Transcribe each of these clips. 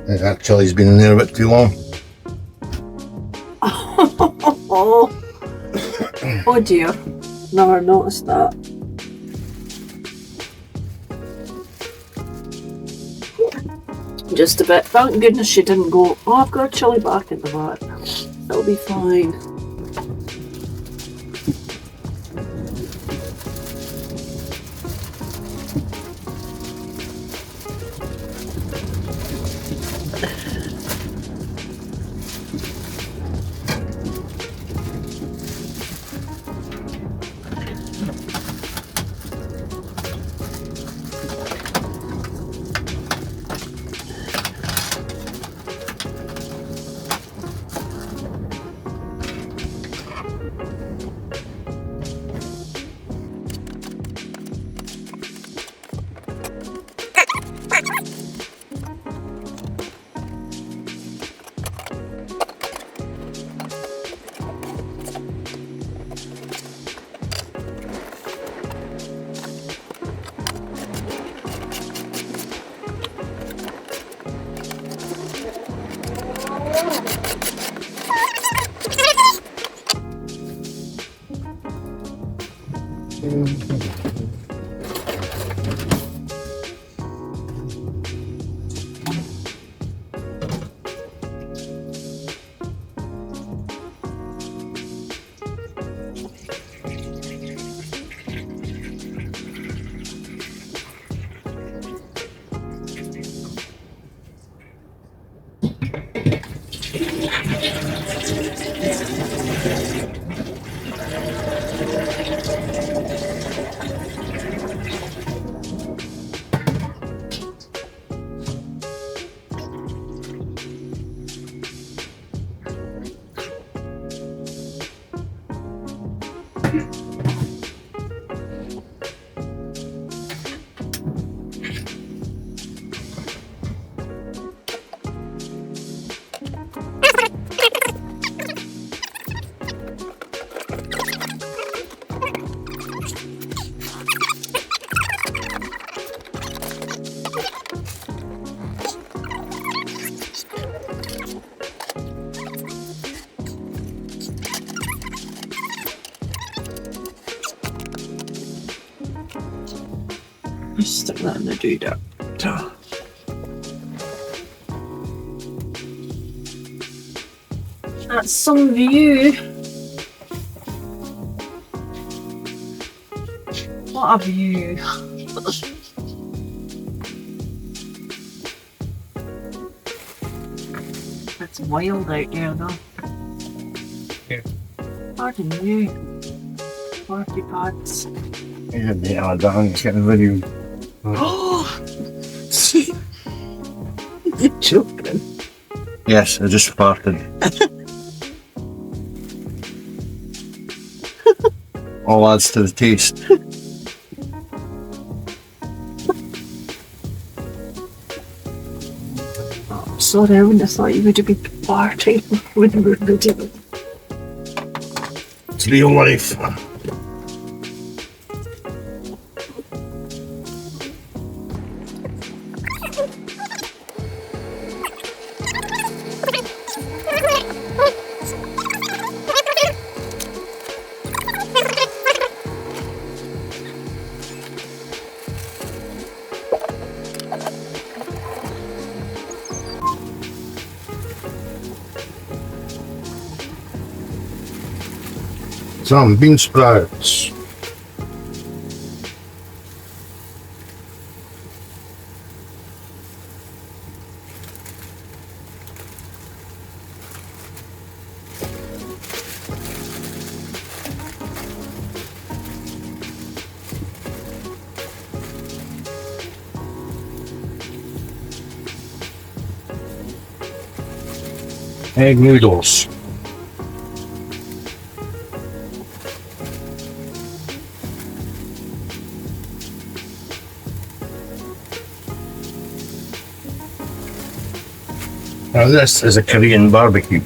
That chili's been in there a bit too long. Oh, oh dear. Never noticed that. Just a bit. Thank goodness she didn't go, oh, I've got a chili back in the vat. It'll be fine. Stick that in the doodah. That's some view. What a view. It's wild out there though. Yeah. Pardon you. Party pads. Yeah, they are down. It's getting really. Oh! You're joking. Yes, I just farted. All adds to the taste. Oh, sorry, I wouldn't have thought you would have been partying when we were videoing. It's real life. Some bean sprouts. Egg noodles. Now this is a Korean barbecue.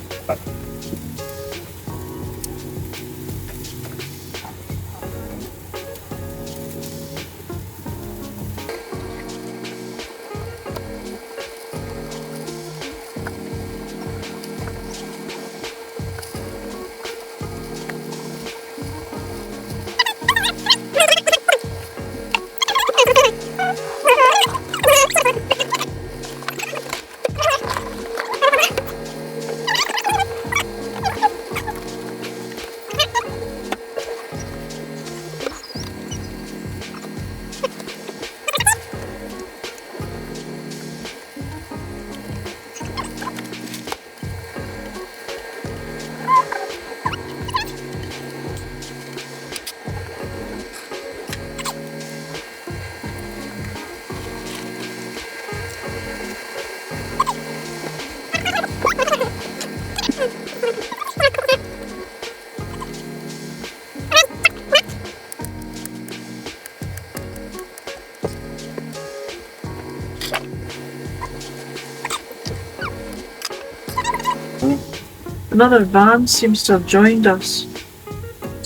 Another van seems to have joined us.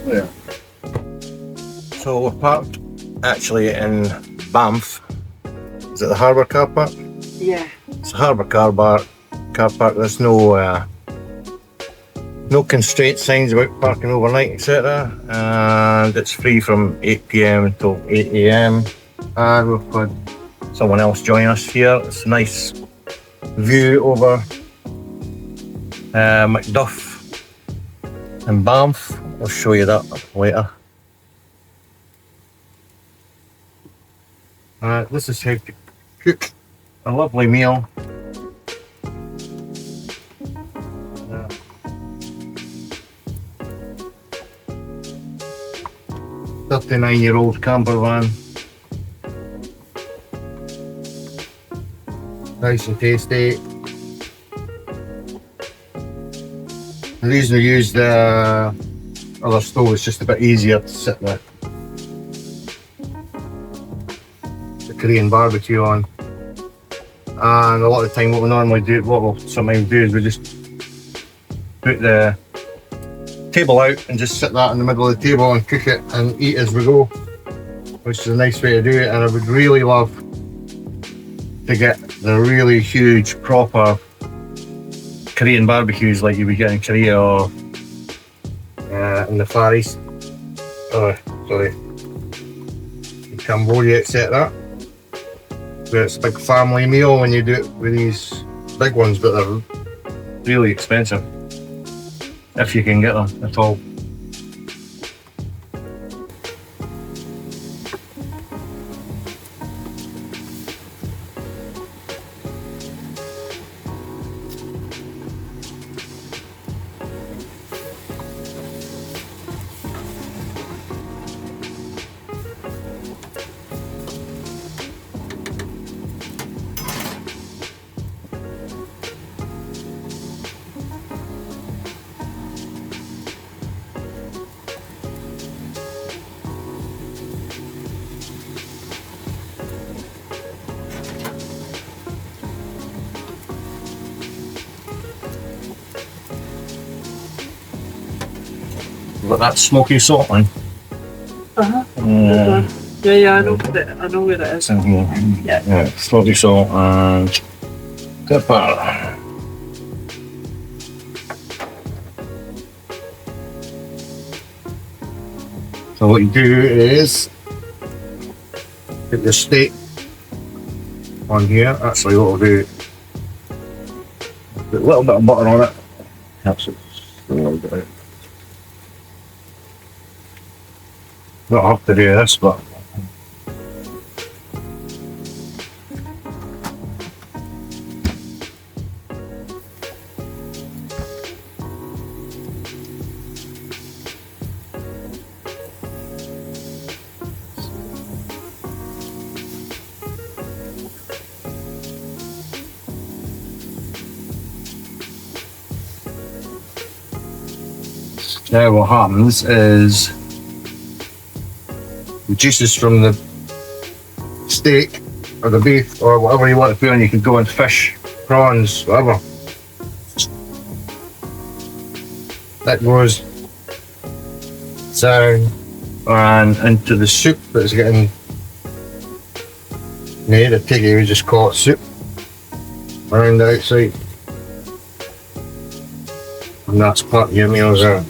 Yeah. So we're parked actually in Banff. Is it the Harbour car park? Yeah. It's a Harbour car park. There's no constraint signs about parking overnight, etc. And it's free from 8 p.m. until 8 a.m. And we've got someone else join us here. It's a nice view over Macduff and Banff. I'll show you that later. This is how to cook a lovely meal. 39-year-old camper van. Nice and tasty. The reason we use the other stove is just a bit easier to sit the Korean barbecue on. And a lot of the time what we'll sometimes do is we just put the table out and just sit that in the middle of the table and cook it and eat as we go, which is a nice way to do it. And I would really love to get the really huge proper Korean barbecues like you would get in Korea or in the Far East, in Cambodia, etc. Where it's a big family meal when you do it with these big ones, but they're really expensive if you can get them at all. Got that smoky salt line. Yeah, I know where it is. Yeah, smoky salt and pepper. So what you do is put the steak on here. Actually, what we'll do, put a little bit of butter on it. Helps it a little bit. Don't have to do this, but now what happens is the juices from the steak or the beef or whatever you want to put on, you can go on fish, prawns, whatever. That goes down and into the soup that's getting made. I take it, we just call it soup around the outside. And that's part of your meals there.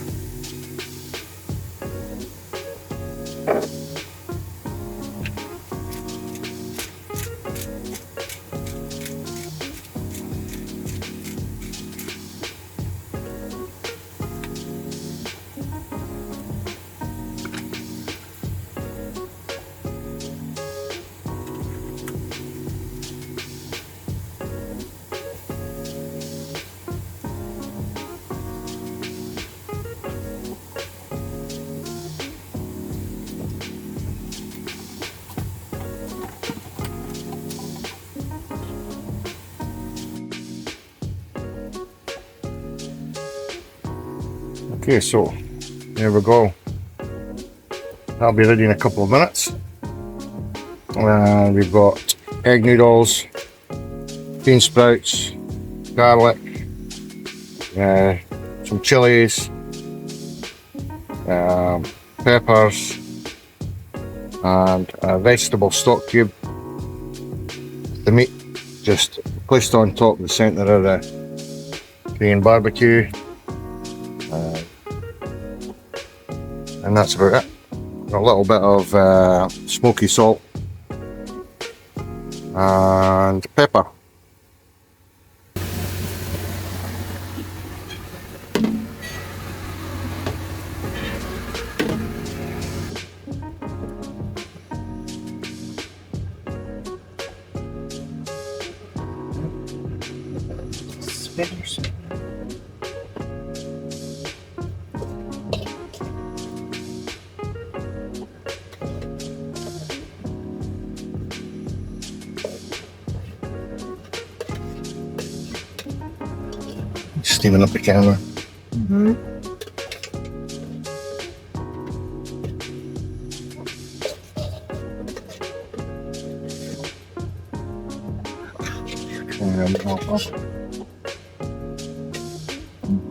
Okay, so there we go. That'll be ready in a couple of minutes. We've got egg noodles, bean sprouts, garlic, some some chilies, peppers, and a vegetable stock cube. The meat just placed on top of the centre of the Korean barbecue, and that's about it. A little bit of smoky salt and pepper. Spinners. Steaming up the camera.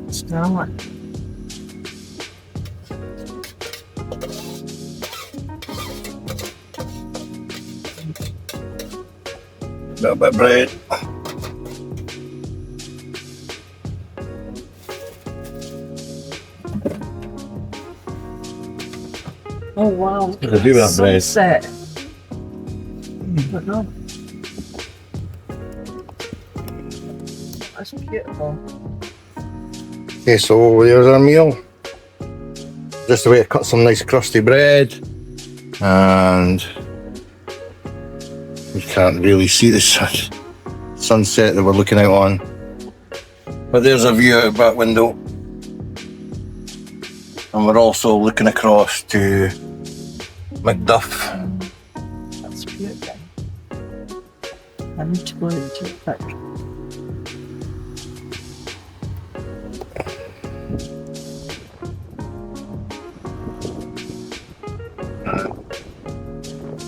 Smell it. Little bit of bread. Oh wow. What do they do with that bread? Sunset. But no. That's beautiful. Okay, so there's our meal. Just a way to cut some nice crusty bread, and you can't really see the sunset that we're looking out on, but there's a view out of the back window, and we're also looking across to Macduff. That's beautiful. I need to go into the factory.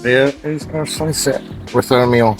There is our sunset with our meal.